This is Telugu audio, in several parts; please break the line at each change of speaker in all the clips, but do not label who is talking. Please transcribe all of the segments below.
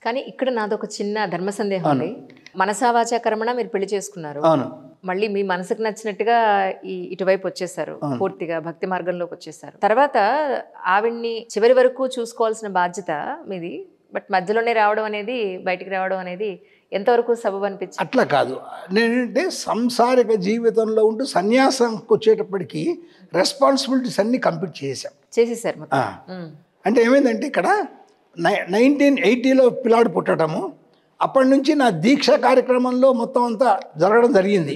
కానీ ఇక్కడ నాదొక చిన్న ధర్మ సందేహం అండి. మనసా వాచా కర్మణ మీరు పెళ్లి చేసుకున్నారు.
అవును.
మళ్ళీ మీ మనసుకు నచ్చినట్టుగా ఇటువైపు వచ్చేసారు, పూర్తిగా భక్తి మార్గంలోకి వచ్చేసారు. తర్వాత ఆవిడ్ని చివరి వరకు చూసుకోవాల్సిన బాధ్యత మీది. బట్ మధ్యలోనే రావడం అనేది, బయటికి రావడం అనేది ఎంతవరకు సబబు అనిపించింది?
అట్లా కాదు. నేనంటే సంసారిక జీవితంలో ఉంటూ సన్యాసంకి వచ్చేటప్పటికి రెస్పాన్సిబిలిటీస్ అన్నీ కంప్లీట్
చేసేసారు మొత్తం.
అంటే ఏమైందంటే ఇక్కడ 1980లో పిల్లాడు పుట్టడము, అప్పటి నుంచి నా దీక్ష కార్యక్రమంలో మొత్తం అంతా జరగడం జరిగింది.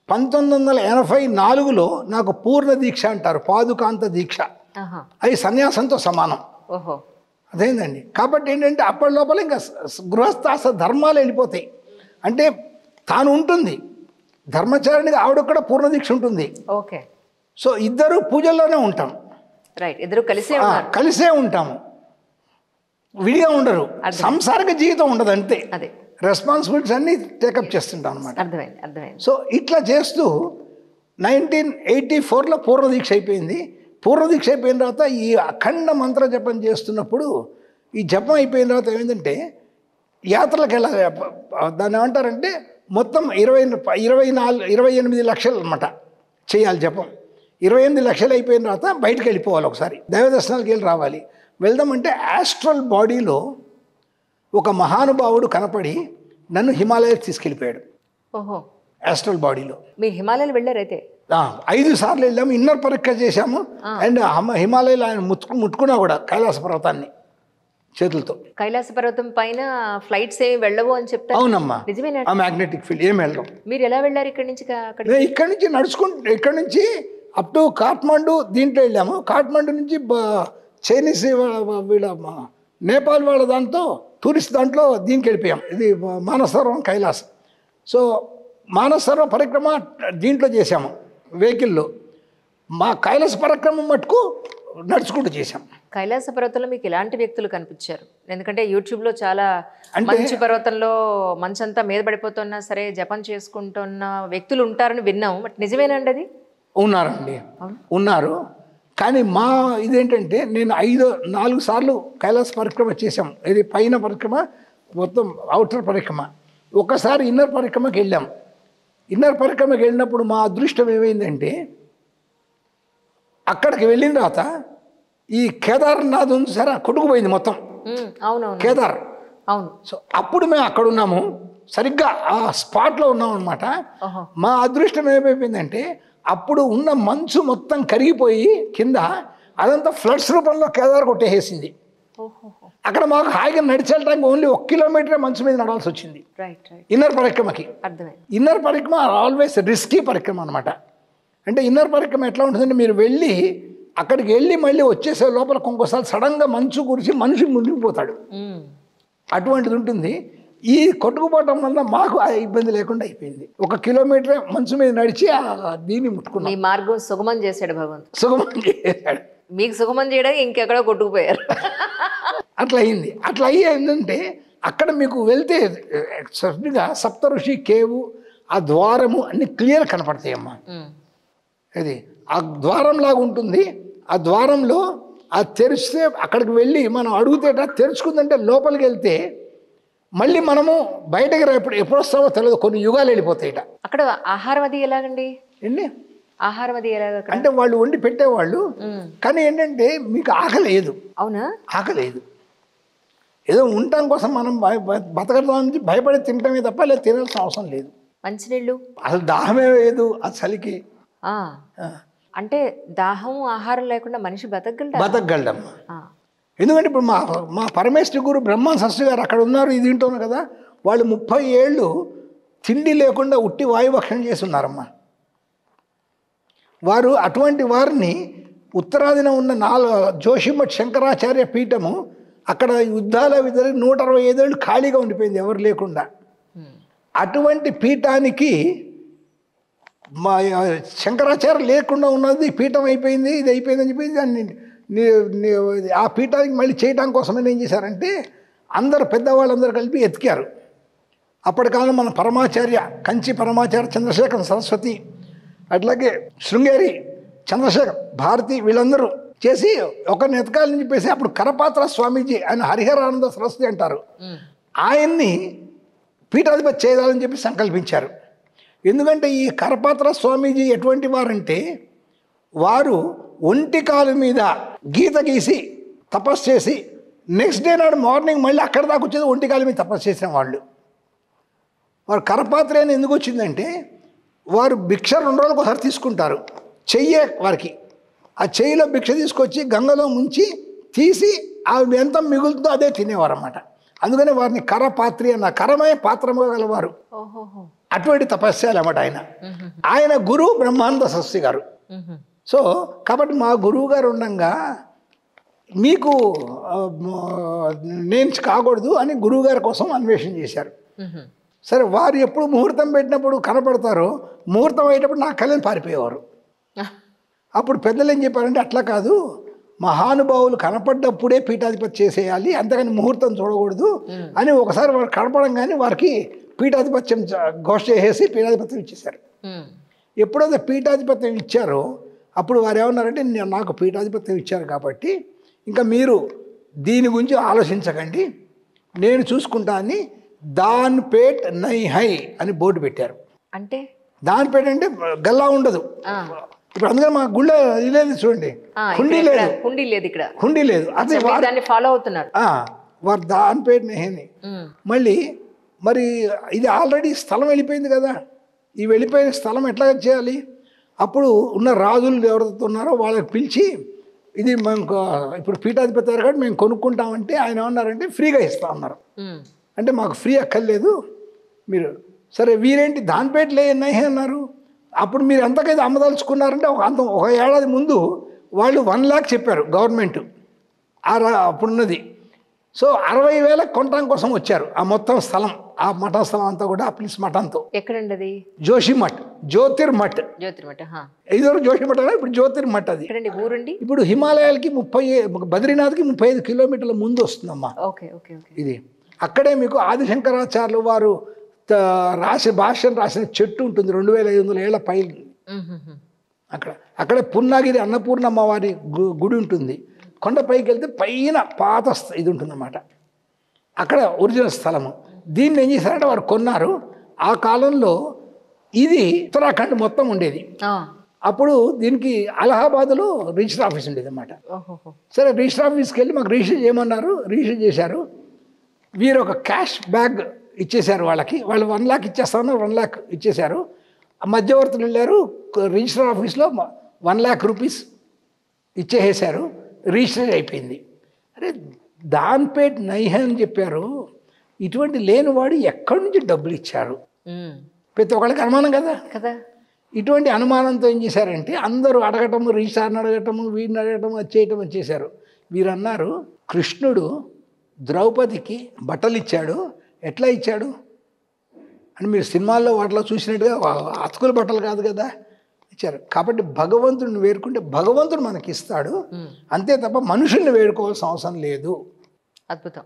1984లో నాకు పూర్ణ దీక్ష అంటారు, పాదుకాంత దీక్ష. అది సన్యాసంతో సమానం.
ఓహో,
అదేందండి. కాబట్టి ఏంటంటే అప్పటి లోపల ఇంకా గృహస్థాస ధర్మాలు వెళ్ళిపోతాయి. అంటే తాను ఉంటుంది ధర్మచారిణిగా, ఆవిడ కూడా పూర్ణ దీక్ష ఉంటుంది.
ఓకే.
సో ఇద్దరు పూజల్లోనే ఉంటాం.
రైట్, ఇద్దరు
కలిసే ఉంటాము, విడిగా ఉండరు. సంసారిక జీవితం ఉండదు అంతే.
అదే
రెస్పాన్సిబిలిటీస్ అన్నీ టేకప్ చేస్తుంటాం అనమాట.
అర్థమైంది.
సో ఇట్లా చేస్తూ 1984లో పూర్ణ దీక్ష అయిపోయింది. పూర్ణ దీక్ష అయిపోయిన తర్వాత ఈ అఖండ మంత్ర జపం చేస్తున్నప్పుడు, ఈ జపం అయిపోయిన తర్వాత ఏమైందంటే యాత్రలకు వెళ్ళాలి. దాన్ని ఏమంటారంటే మొత్తం 28 లక్షలు అనమాట చేయాలి జపం. 28 లక్షలు అయిపోయిన తర్వాత బయటకు వెళ్ళిపోవాలి, ఒకసారి దైవ దర్శనాలకు వెళ్ళి రావాలి. వెళ్దామంటే ఆస్ట్రల్ బాడీలో ఒక మహానుభావుడు కనపడి నన్ను హిమాలయాకి తీసుకెళ్ళిపోయాడు.
ఓహో,
ఆస్ట్రల్ బాడీలో.
మీరు హిమాలయాలు వెళ్ళారైతే?
5 సార్లు వెళ్ళాము, ఇన్నర్ పరీక్ష చేశాము. అండ్ హిమాలయాలు ఆయన ముట్టుకున్నా కూడా కైలాస పర్వతాన్ని చేతులతో.
కైలాస పర్వతం పైన ఫ్లైట్స్ ఏమి వెళ్ళవు అని చెప్తారు.
అవునమ్మా,
నిజమేనా?
ఆ మ్యాగ్నెటిక్ ఫీల్డ్ ఏం వెళ్ళడం.
మీరు ఎలా వెళ్ళారు ఇక్కడి నుంచి?
ఇక్కడ నుంచి నడుచుకుంటూ, ఇక్కడ నుంచి అప్ టు కాఠ్మండు దీంట్లో వెళ్ళాము. కాఠ్మండు నుంచి చైనీస్ వీళ్ళ నేపాల్ వాళ్ళ దాంతో టూరిస్ట్ దాంట్లో దీనికి వెళ్ళిపోయాం. ఇది మానసరోవరం కైలాసం. సో మానసరోవరం పరిక్రమ దీంట్లో చేశాము వెహికల్లో. మా కైలాస పరిక్రమ మటుకు నడుచుకుంటూ చేశాం.
కైలాస పర్వతంలో మీకు ఎలాంటి వ్యక్తులు కనిపించారు? ఎందుకంటే యూట్యూబ్లో చాలా మంచు పర్వతంలో మంచంతా మీద పడిపోతున్నా సరే జపం చేసుకుంటున్న వ్యక్తులు ఉంటారని విన్నాం. బట్ నిజమేనండి అది?
ఉన్నారండి, ఉన్నారు. కానీ మా ఇదేంటంటే నేను 4 సార్లు కైలాస పరిక్రమ చేశాం. ఇది పైన పరిక్రమ, మొత్తం అవుటర్ పరిక్రమ. ఒకసారి ఇన్నర్ పరిక్రమకి వెళ్ళాం. ఇన్నర్ పరిక్రమకి వెళ్ళినప్పుడు మా అదృష్టం ఏమైందంటే, అక్కడికి వెళ్ళిన తర్వాత ఈ కేదార్నాథ్ ఉంది సరే కొట్టుకుపోయింది మొత్తం.
అవునవును,
కేదార్.
అవును.
సో అప్పుడు మేము అక్కడ ఉన్నాము, సరిగ్గా ఆ స్పాట్లో ఉన్నాం అనమాట. మా అదృష్టం ఏమైపోయిందంటే, అప్పుడు ఉన్న మంచు మొత్తం కరిగిపోయి కింద అదంతా ఫ్లడ్స్ రూపంలో కేదార్ కొట్టేసింది. అక్కడ మాకు హాయిగా నడిచేయడానికి ఓన్లీ 1 కిలోమీటరే మంచు మీద నడవాల్సి వచ్చింది ఇన్నర్ పరిక్రమకి. ఇన్నర్ పరిక్రమ ఆల్వేస్ రిస్కీ పరిక్రమ అనమాట. అంటే ఇన్నర్ పరిక్రమ ఎట్లా ఉంటుందంటే, మీరు వెళ్ళి అక్కడికి వెళ్ళి మళ్ళీ వచ్చేసే లోపల ఇంకోసారి సడన్గా మంచు కురిసి మనిషి మునిగిపోతాడు, అటువంటిది ఉంటుంది. ఈ కొట్టుకుపోవటం వల్ల మాకు ఆ ఇబ్బంది లేకుండా అయిపోయింది. 1 కిలోమీటరే మంచు మీద నడిచి దీన్ని ముట్టుకున్నాం.
మీ మార్గం సుగమం చేశాడు భగవంతుడు.
సుగమం చేశాడు.
మీకు సుగమం చేయడానికి ఇంకెక్కడో కొట్టుకుపోయారు.
అట్లా అయింది. అట్లా ఏంటంటే అక్కడ మీకు వెళ్తే సరిగ్గా సప్తఋషి కేవు, ఆ ద్వారము అన్ని క్లియర్ కనపడతాయమ్మా. అది ఆ ద్వారం లాగా ఉంటుంది. ఆ ద్వారంలో అది తెరిస్తే అక్కడికి వెళ్ళి మనం అడుగుతేట తెరుచుకుందంటే లోపలికి వెళ్తే మళ్ళీ మనము బయటకి ఎప్పుడు వస్తామో తెలియదు, కొన్ని యుగాలు వెళ్ళిపోతాయిట.
అక్కడ ఆహారం అది ఎలాగండి? ఆహారం అది ఎలాగ?
అంటే వాళ్ళు వండి పెట్టేవాళ్ళు, కానీ ఏంటంటే మీకు ఆకలేదు.
అవునా?
ఆకలేదు. ఏదో ఉండటం కోసం మనం బతకడం భయపడి తినటమే తప్ప లేదు, తినాల్సిన అవసరం లేదు.
మంచినీళ్ళు
అసలు దాహమే లేదు ఆ చలికి.
అంటే దాహం ఆహారం లేకుండా మనిషి
బతకగలడం. ఎందుకంటే ఇప్పుడు మా పరమేశ్వరి గురు బ్రహ్మ శాస్త్రి గారు అక్కడ ఉన్నారు, ఇది వింటున్నారు కదా. వాళ్ళు 30 ఏళ్ళు తిండి లేకుండా ఉట్టి వాయుభక్షణం చేసి ఉన్నారమ్మా. వారు అటువంటి వారిని ఉత్తరాదిన ఉన్న జోషిమఠ్ శంకరాచార్య పీఠము అక్కడ యుద్ధాల జరిగి 165 ఏళ్ళు ఖాళీగా ఉండిపోయింది, ఎవరు లేకుండా. అటువంటి పీఠానికి మా శంకరాచార్య లేకుండా ఉన్నది పీఠం అయిపోయింది, ఇది అయిపోయిందని చెప్పి దాన్ని ఆ పీఠానికి మళ్ళీ చేయడం కోసమని ఏం చేశారంటే అందరు పెద్దవాళ్ళందరూ కలిపి ఎతికారు. అప్పటి కాలం మన పరమాచార్య కంచి పరమాచార్య చంద్రశేఖర సరస్వతి, అట్లాగే శృంగేరి చంద్రశేఖర్ భారతి, వీళ్ళందరూ చేసి ఒకరిని ఎతకాలని చెప్పేసి అప్పుడు కరపాత్ర స్వామీజీ ఆయన హరిహరానంద సరస్వతి అంటారు, ఆయన్ని పీఠాధిపతి చేయాలని చెప్పి సంకల్పించారు. ఎందుకంటే ఈ కరపాత్ర స్వామీజీ ఎటువంటి వారంటే వారు ఒంటి కాలు మీద గీత గీసి తపస్సు చేసి నెక్స్ట్ డే నాడు మార్నింగ్ మళ్ళీ అక్కడ దాకా వచ్చేది ఒంటి కాలు మీద తపస్సు చేసిన వాళ్ళు. వారు కరపాత్ర అని ఎందుకు వచ్చిందంటే వారు భిక్ష 2 రోజులకు ఒకసారి తీసుకుంటారు, చెయ్యే వారికి ఆ చెయ్యిలో భిక్ష తీసుకొచ్చి గంగలో ముంచి తీసి అవి ఎంత మిగులుతుందో అదే తినేవారు అన్నమాట. అందుకని వారిని కరపాత్రి అన్న కరమయ పాత్రముగా గలవారు. అటువంటి తపస్యాలు అన్నమాట ఆయన గురువు బ్రహ్మానంద సరస్వతి గారు. సో కాబట్టి మా గురువు గారు ఉండగా మీకు నేను కాకూడదు అని గురువు గారి కోసం అన్వేషణ చేశారు. సరే వారు ఎప్పుడు ముహూర్తం పెట్టినప్పుడు కనపడతారో ముహూర్తం అయ్యేటప్పుడు నా కళ్ళని పారిపోయేవారు. అప్పుడు పెద్దలు ఏం చెప్పారంటే అట్లా కాదు, మహానుభావులు కనపడ్డప్పుడే పీఠాధిపతి చేసేయాలి, అంతేగాని ముహూర్తం చూడకూడదు అని ఒకసారి వారు కనపడంగానే వారికి పీఠాధిపత్యం ఘోష చేసేసి పీఠాధిపత్యం ఇచ్చేశారు. ఎప్పుడైతే పీఠాధిపత్యం ఇచ్చారో అప్పుడు వారు ఏమన్నారంటే నాకు పీఠాధిపత్యం ఇచ్చారు కాబట్టి ఇంకా మీరు దీని గురించి ఆలోచించకండి, నేను చూసుకుంటా అని దాన్పేట్ నై హై అని బోర్డు పెట్టారు.
అంటే
దాన్పేట్ అంటే గల్లా ఉండదు. ఇప్పుడు అందుకని మా గుళ్ళో ఇది లేదు చూడండి, హుండీ లేదు, ఇక్కడ హుండీ లేదు. అదే
దాన్ని ఫాలో అవుతున్నారు
వారు దాన్పేట్ నై అని. మళ్ళీ మరి ఇది ఆల్రెడీ స్థలం వెళ్ళిపోయింది కదా, ఈ వెళ్ళిపోయిన స్థలం ఎట్లా చేయాలి? అప్పుడు ఉన్న రాజులు ఎవరైతే ఉన్నారో వాళ్ళకి పిలిచి ఇది మేము ఇప్పుడు పీఠాధిపతి కాబట్టి మేము కొనుక్కుంటామంటే ఆయన ఏమన్నారంటే ఫ్రీగా ఇస్తా ఉన్నారు. అంటే మాకు ఫ్రీ అక్కర్లేదు మీరు. సరే వీరేంటి దానిపేట లేనై అన్నారు. అప్పుడు మీరు ఎంతకైతే అమ్మదలుచుకున్నారంటే ఒక ఏడాది ముందు వాళ్ళు 1 lakh చెప్పారు గవర్నమెంట్ అప్పుడున్నది. సో 60,000 కొనడం కోసం వచ్చారు ఆ మొత్తం స్థలం, ఆ మఠ స్థలం అంతా కూడా ఆ ప్లీస్ మఠంతో.
ఎక్కడండి అది?
జోషిమఠ్, జ్యోతిర్మఠ్. ఇదివరకు జోషిమఠ్ అనే ఇప్పుడు జ్యోతిర్మఠ్. అది ఇప్పుడు హిమాలయాలకి 30 బద్రీనాథ్కి 35 కిలోమీటర్ల ముందు వస్తుందమ్మా. ఇది అక్కడే మీకు ఆదిశంకరాచార్యులు వారు భాష్యం రాసిన చెట్టు ఉంటుంది 2500 ఏళ్ల పై. అక్కడే పున్నాగిరి అన్నపూర్ణమ్మ వారి గుడి ఉంటుంది. కొండపైకి వెళ్తే పైన పాత ఇది ఉంటుందన్నమాట, అక్కడ ఒరిజినల్ స్థలము. దీన్ని ఏం చేశారంటే వారు కొన్నారు. ఆ కాలంలో ఇది ఉత్తరాఖండ్ మొత్తం ఉండేది. అప్పుడు దీనికి అలహాబాద్లో రిజిస్టర్ ఆఫీస్ ఉండేది అన్నమాట. సరే రిజిస్టర్ ఆఫీస్కి వెళ్ళి మాకు రిజిస్టర్ చేయమన్నారు, రిజిస్టర్ చేశారు. వీరు ఒక క్యాష్ బ్యాగ్ ఇచ్చేశారు వాళ్ళకి, వాళ్ళు 1 lakh ఇచ్చేస్తామని 1 lakh ఇచ్చేశారు. మధ్యవర్తులు వెళ్ళారు రిజిస్టర్ ఆఫీస్లో 1 lakh రూపీస్ ఇచ్చేసేశారు, రిజిస్టర్ అయిపోయింది. అరే దాన్పేట్ నైహ అని చెప్పారు, ఇటువంటి లేనివాడు ఎక్కడి నుంచి డబ్బులు ఇచ్చారు? ప్రతి ఒక్కళ్ళకి అనుమానం కదా. ఇటువంటి అనుమానంతో ఏం చేశారంటే అందరూ అడగటము, రిజిస్టార్ని అడగటము, వీడిని అడగటము, అది చేయటం చేశారు. వీరు అన్నారు కృష్ణుడు ద్రౌపదికి బట్టలు ఇచ్చాడు, ఎట్లా ఇచ్చాడు అని మీరు సినిమాల్లో వాటిలో చూసినట్టుగా అతుకుల బట్టలు కాదు కదా ఇచ్చారు. కాబట్టి భగవంతుడిని వేడుకుంటే భగవంతుడు మనకి ఇస్తాడు, అంతే తప్ప మనుషుల్ని వేడుకోవాల్సిన అవసరం లేదు.
అద్భుతం.